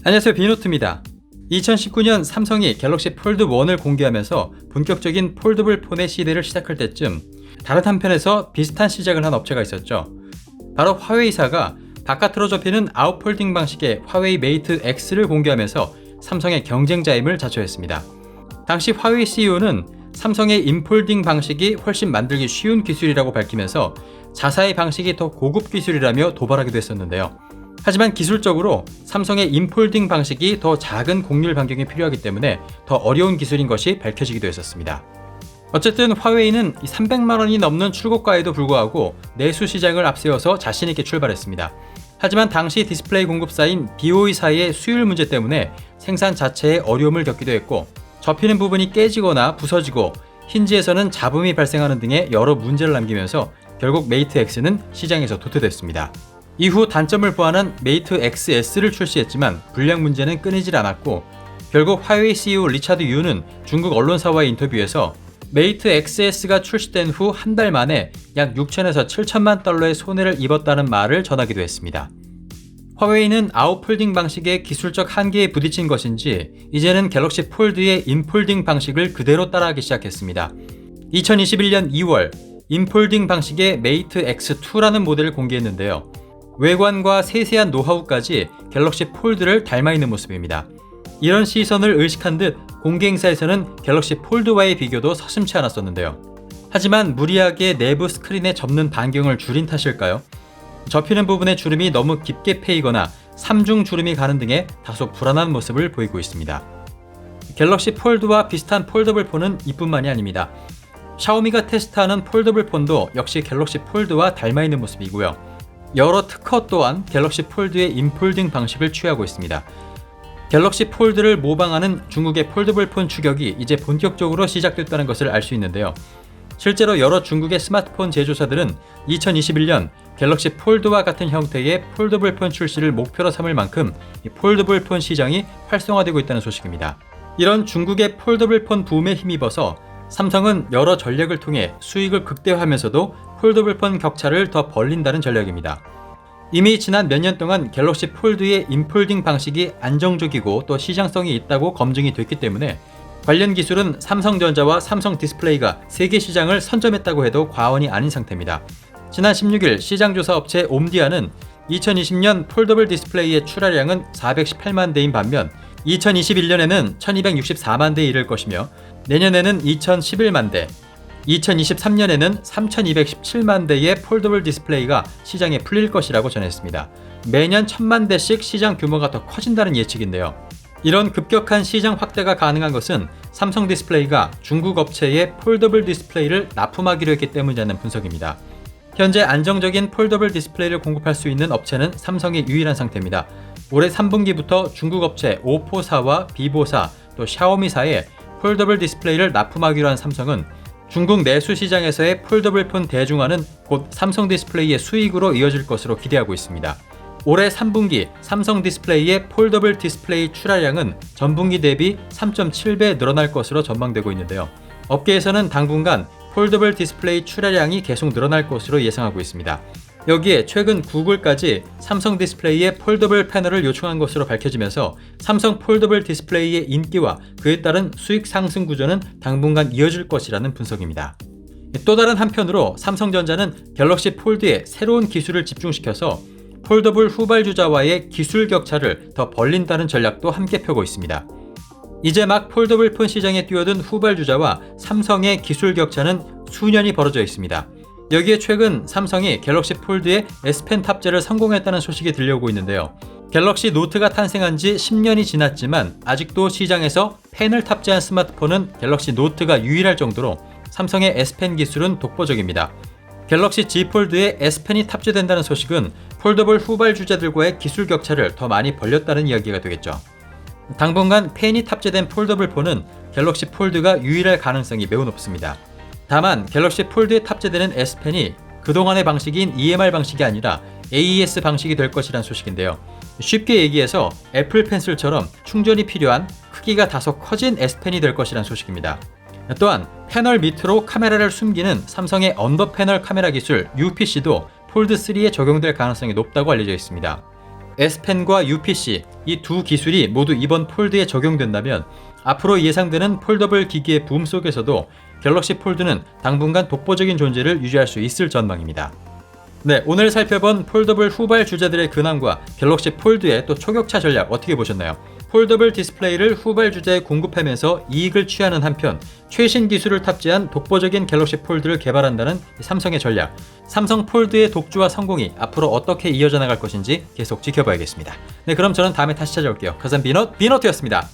안녕하세요, 비노트입니다. 2019년 삼성이 갤럭시 폴드 1을 공개하면서 본격적인 폴더블 폰의 시대를 시작할 때쯤 다른 한편에서 비슷한 시작을 한 업체가 있었죠. 바로 화웨이사가 바깥으로 접히는 아웃폴딩 방식의 화웨이 메이트 X를 공개하면서 삼성의 경쟁자임을 자처했습니다. 당시 화웨이 CEO는 삼성의 인폴딩 방식이 훨씬 만들기 쉬운 기술이라고 밝히면서 자사의 방식이 더 고급 기술이라며 도발하기도 했었는데요. 하지만 기술적으로 삼성의 인폴딩 방식이 더 작은 곡률 반경이 필요하기 때문에 더 어려운 기술인 것이 밝혀지기도 했었습니다. 어쨌든 화웨이는 300만 원이 넘는 출고가에도 불구하고 내수 시장을 앞세워서 자신있게 출발했습니다. 하지만 당시 디스플레이 공급사인 BOE사의 수율 문제 때문에 생산 자체에 어려움을 겪기도 했고, 접히는 부분이 깨지거나 부서지고 힌지에서는 잡음이 발생하는 등의 여러 문제를 남기면서 결국 메이트 X는 시장에서 도태됐습니다. 이후 단점을 보완한 메이트 XS를 출시했지만 불량 문제는 끊이질 않았고, 결국 화웨이 CEO 리차드 유는 중국 언론사와의 인터뷰에서 메이트 XS가 출시된 후 한 달 만에 약 6천에서 7천만 달러의 손해를 입었다는 말을 전하기도 했습니다. 화웨이는 아웃폴딩 방식의 기술적 한계에 부딪힌 것인지 이제는 갤럭시 폴드의 인폴딩 방식을 그대로 따라하기 시작했습니다. 2021년 2월 인폴딩 방식의 메이트 X2라는 모델을 공개했는데요. 외관과 세세한 노하우까지 갤럭시 폴드를 닮아 있는 모습입니다. 이런 시선을 의식한 듯 공개 행사에서는 갤럭시 폴드와의 비교도 서슴지 않았었는데요. 하지만 무리하게 내부 스크린에 접는 반경을 줄인 탓일까요? 접히는 부분의 주름이 너무 깊게 패이거나 3중 주름이 가는 등의 다소 불안한 모습을 보이고 있습니다. 갤럭시 폴드와 비슷한 폴더블 폰은 이뿐만이 아닙니다. 샤오미가 테스트하는 폴더블 폰도 역시 갤럭시 폴드와 닮아 있는 모습이고요. 여러 특허 또한 갤럭시 폴드의 인폴딩 방식을 취하고 있습니다. 갤럭시 폴드를 모방하는 중국의 폴더블 폰 추격이 이제 본격적으로 시작됐다는 것을 알 수 있는데요. 실제로 여러 중국의 스마트폰 제조사들은 2021년 갤럭시 폴드와 같은 형태의 폴더블 폰 출시를 목표로 삼을 만큼 폴더블 폰 시장이 활성화되고 있다는 소식입니다. 이런 중국의 폴더블 폰 붐에 힘입어서 삼성은 여러 전략을 통해 수익을 극대화하면서도 폴더블 폰 격차를 더 벌린다는 전략입니다. 이미 지난 몇 년 동안 갤럭시 폴드의 인폴딩 방식이 안정적이고 또 시장성이 있다고 검증이 됐기 때문에 관련 기술은 삼성전자와 삼성 디스플레이가 세계 시장을 선점했다고 해도 과언이 아닌 상태입니다. 지난 16일 시장조사 업체 옴디아는 2020년 폴더블 디스플레이의 출하량은 418만 대인 반면 2021년에는 1264만 대에 이를 것이며 내년에는 2011만 대, 2023년에는 3217만 대의 폴더블 디스플레이가 시장에 풀릴 것이라고 전했습니다. 매년 1000만 대씩 시장 규모가 더 커진다는 예측인데요. 이런 급격한 시장 확대가 가능한 것은 삼성 디스플레이가 중국 업체의 폴더블 디스플레이를 납품하기로 했기 때문이라는 분석입니다. 현재 안정적인 폴더블 디스플레이를 공급할 수 있는 업체는 삼성이 유일한 상태입니다. 올해 3분기부터 중국 업체 오포사와 비보사, 또 샤오미사의 폴더블 디스플레이를 납품하기로 한 삼성은 중국 내수 시장에서의 폴더블 폰 대중화는 곧 삼성 디스플레이의 수익으로 이어질 것으로 기대하고 있습니다. 올해 3분기 삼성 디스플레이의 폴더블 디스플레이 출하량은 전분기 대비 3.7배 늘어날 것으로 전망되고 있는데요. 업계에서는 당분간 폴더블 디스플레이 출하량이 계속 늘어날 것으로 예상하고 있습니다. 여기에 최근 구글까지 삼성 디스플레이의 폴더블 패널을 요청한 것으로 밝혀지면서 삼성 폴더블 디스플레이의 인기와 그에 따른 수익 상승 구조는 당분간 이어질 것이라는 분석입니다. 또 다른 한편으로 삼성전자는 갤럭시 폴드에 새로운 기술을 집중시켜서 폴더블 후발주자와의 기술 격차를 더 벌린다는 전략도 함께 펴고 있습니다. 이제 막 폴더블 폰 시장에 뛰어든 후발주자와 삼성의 기술 격차는 수년이 벌어져 있습니다. 여기에 최근 삼성이 갤럭시 폴드에 S펜 탑재를 성공했다는 소식이 들려오고 있는데요. 갤럭시 노트가 탄생한 지 10년이 지났지만 아직도 시장에서 펜을 탑재한 스마트폰은 갤럭시 노트가 유일할 정도로 삼성의 S펜 기술은 독보적입니다. 갤럭시 Z 폴드에 S펜이 탑재된다는 소식은 폴더블 후발주자들과의 기술 격차를 더 많이 벌렸다는 이야기가 되겠죠. 당분간 펜이 탑재된 폴더블 폰은 갤럭시 폴드가 유일할 가능성이 매우 높습니다. 다만 갤럭시 폴드에 탑재되는 S펜이 그동안의 방식인 EMR 방식이 아니라 AES 방식이 될 것이란 소식인데요. 쉽게 얘기해서 애플 펜슬처럼 충전이 필요한 크기가 다소 커진 S펜이 될 것이란 소식입니다. 또한 패널 밑으로 카메라를 숨기는 삼성의 언더 패널 카메라 기술 UPC도 폴드3에 적용될 가능성이 높다고 알려져 있습니다. S펜과 UPC 이 두 기술이 모두 이번 폴드에 적용된다면 앞으로 예상되는 폴더블 기기의 붐 속에서도 갤럭시 폴드는 당분간 독보적인 존재를 유지할 수 있을 전망입니다. 네, 오늘 살펴본 폴더블 후발 주자들의 근황과 갤럭시 폴드의 또 초격차 전략 어떻게 보셨나요? 폴더블 디스플레이를 후발 주자에 공급하면서 이익을 취하는 한편 최신 기술을 탑재한 독보적인 갤럭시 폴드를 개발한다는 삼성의 전략. 삼성 폴드의 독주와 성공이 앞으로 어떻게 이어져 나갈 것인지 계속 지켜봐야겠습니다. 네, 그럼 저는 다음에 다시 찾아올게요. 가산 비너트였습니다.